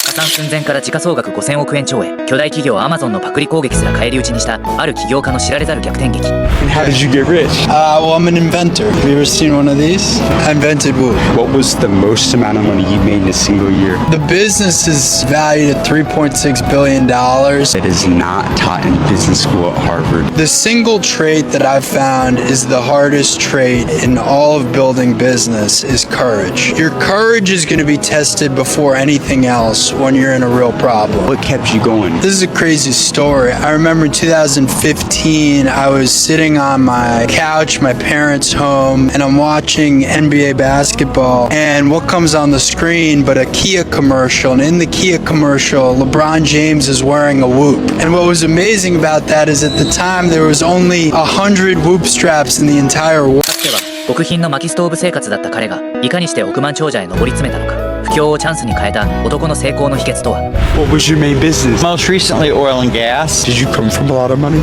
破産寸前から時価総額5000億円超え、巨大企業アマゾンのパクリ攻撃すら返り討ちにしたある起業家の知られざる逆転劇。 How did you get rich? Well, I'm an inventor. Have you ever seen one of these? I invented wood. What was the most amount of money you made in a single year? The business is valued at $3.6 billion. It is not taught in business school at Harvard. The single trait that I've found is the hardest trait in all of building business is courage. Your courage is going to be tested before anything else when you're in a real problem. What kept you going? This is a crazy story. I remember in 2015, I was sitting on my couch, my parents' home, and I'm watching NBA basketball. And what comes on the screen but a Kia commercial. And in the Kia commercial, LeBron James is wearing a Whoop. And what was amazing about that is at the time, there was only 100 Whoop straps in the entire world. かつては極貧の薪ストーブ生活だった彼がいかにして億万長者へ上り詰めたのか。不況をチャンスに変えた男の成功の秘訣とは。 What was your main business? Most recently, oil and gas. Did you come from a lot of money?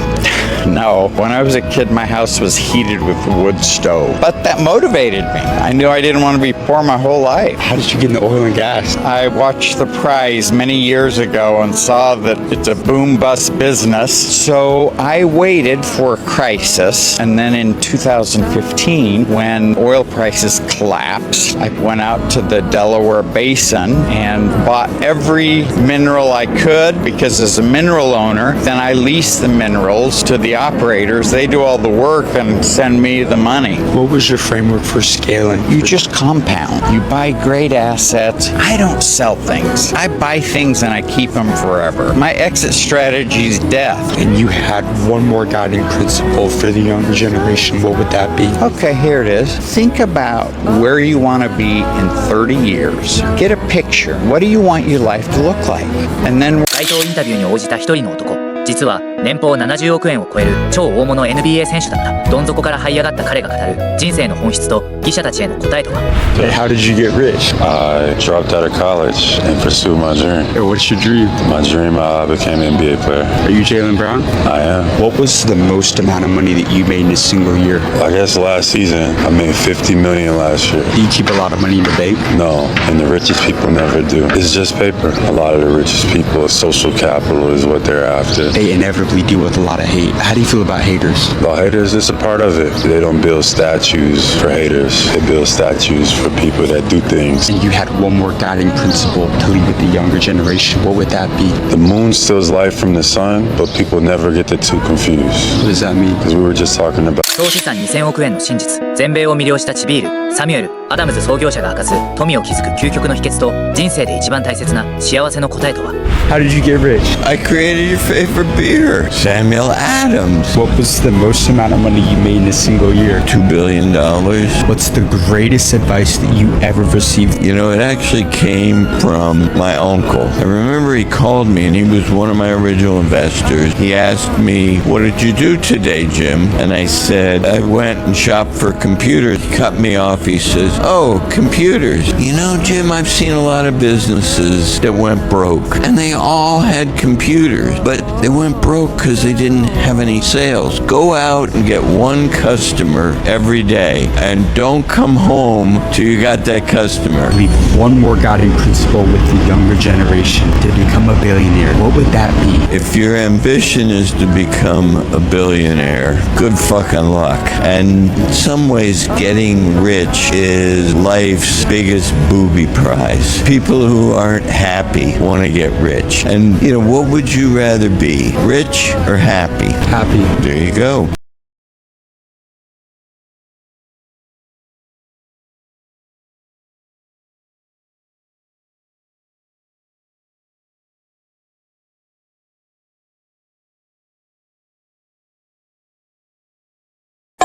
No. When I was a kid, my house was heated with a wood stove. But that motivated me. I knew I didn't want to be poor my whole life. How did you get into oil and gas? I watched The Prize many years ago and saw that it's a boom-bust business. So I waited for a crisis. And then in 2015, when oil prices collapsed, I went out to the Delaware Basin and bought every mineral I could, because as a mineral owner, then I lease the minerals to the operators. They do all the work and send me the money. What was your framework for scaling? You just compound. You buy great assets. I don't sell things. I buy things and I keep them forever. My exit strategy is death. And you had one more guiding principle for the younger generation. What would that be? Okay, here it is. Think about where you want to be in 30 years. Get a picture. What do you want your life to look like? And then 街頭インタビューに応じた一人の男。実は年俸70億円を超える超大物 NBA 選手だった。どん底から這い上がった彼が語る人生の本質と記者たちへの答えとは。 Hey, how did you get rich? I dropped out of college and pursued my dream. Hey, what's your dream? My dream, I became an NBA player. Are you Jaylen Brown? I am. What was the most amount of money that you made in a single year? I guess last season, I made $50 million last year. Do you keep a lot of money in the bank? No, and the richest people never do. It's just paper. A lot of the richest people, social capital is what they're after. They inevitably deal with a lot of hate. How do you feel about haters? About haters, it's a part of it. They don't build statues for haters. They build statues for people that do things. And you had one more guiding principle to leave with the younger generation. What would that be? The moon steals light from the sun, but people never get the two confused. What does that mean? Because we were just talking about. 総資産2000億円の真実。全米を魅了した地ビール、サミュエル・アダムズ創業者が明かす富を築く究極の秘訣と人生で一番大切な幸せの答えとは。 How did you get rich? I created your favorite beer, Samuel Adams. What was the most amount of money you made in a single year? $2 billion. What's the greatest advice that you ever received? You know, it actually came from my uncle. I remember he called me, and he was one of my original investors. He asked me, "What did you do today, Jim?" And I said, "I went and shopped for computers." He cut me off. He says, "Oh, computers. You know, Jim, I've seen a lot of businesses that went broke, and they all had computers, but they went broke because they didn't have any sales. Go out and get one customer every day, and don't come home till you got that customer." Leave one more guiding principle with the younger generation to become a billionaire. What would that be? If your ambition is to become a billionaire, good fucking luck. And in some ways, getting rich is life's biggest booby prize. People who aren't happy want to get rich. And, you know, what would you rather be, rich or happy? Happy. There you go.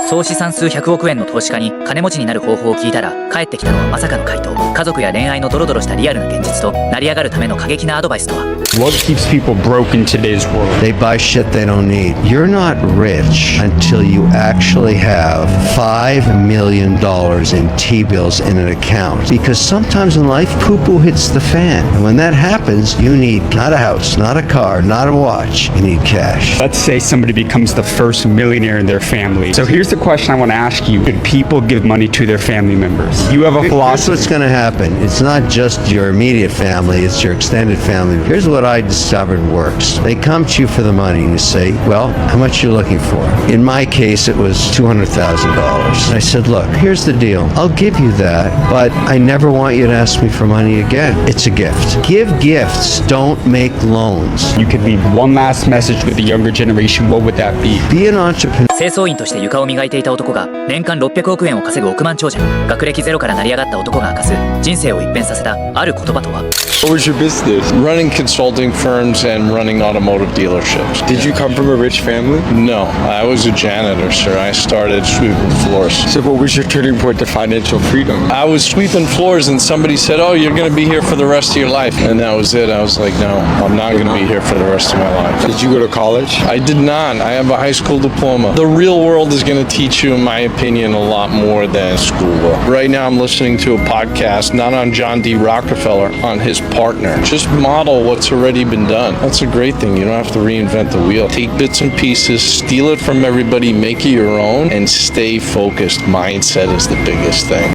総資産数100億円の投資家に金持ちになる方法を聞いたら返ってきたのはまさかの回答。家族や恋愛のドロドロしたリアルな現実と成り上がるための過激なアドバイスとは。 What keeps people broke in today's world? They buy shit they don't need. You're not rich until you actually have $5 million in T-bills in an account. Because sometimes in life, poo-poo hits the fan. And when that happens, you need not a house, not a car, not a watch. You need cash. Let's say somebody becomes the first millionaire in their family. So here's the question I want to ask you. Should people give money to their family members? You have a Here's philosophy. what's going to happen. It's not just your immediate family, it's your extended family. Here's what I discovered works. They come to you for the money and you say, well, how much are you looking for? In my case, it was $200,000. And I said, look, here's the deal. I'll give you that, but I never want you to ask me for money again. It's a gift. Give gifts, don't make loans. You could leave one last message with the younger generation. What would that be? Be an entrepreneur. 清掃員として床を磨いていた男が年間600億円を稼ぐ億万長者、学歴ゼロから成り上がった男が明かす人生を一変させたある言葉とは。 What was your business? Running consulting firms and running automotive dealerships. Did you come from a rich family? No, I was a janitor, sir. I started sweeping floors. So what was your turning point to financial freedom? I was sweeping floors and somebody said, oh, you're going to be here for the rest of your life. And that was it. I was like, no, I'm not going to be here for the rest of my life. Did you go to college? I did not. I have a high school diploma. The real world is going to teach you, in my opinion, a lot more than school will. Right now I'm listening to a podcast, not on John D. Rockefeller, on his partner. Just model what's already been done. That's a great thing. You don't have to reinvent the wheel. Take bits and pieces, steal it from everybody, make it your own, and stay focused. Mindset is the biggest thing.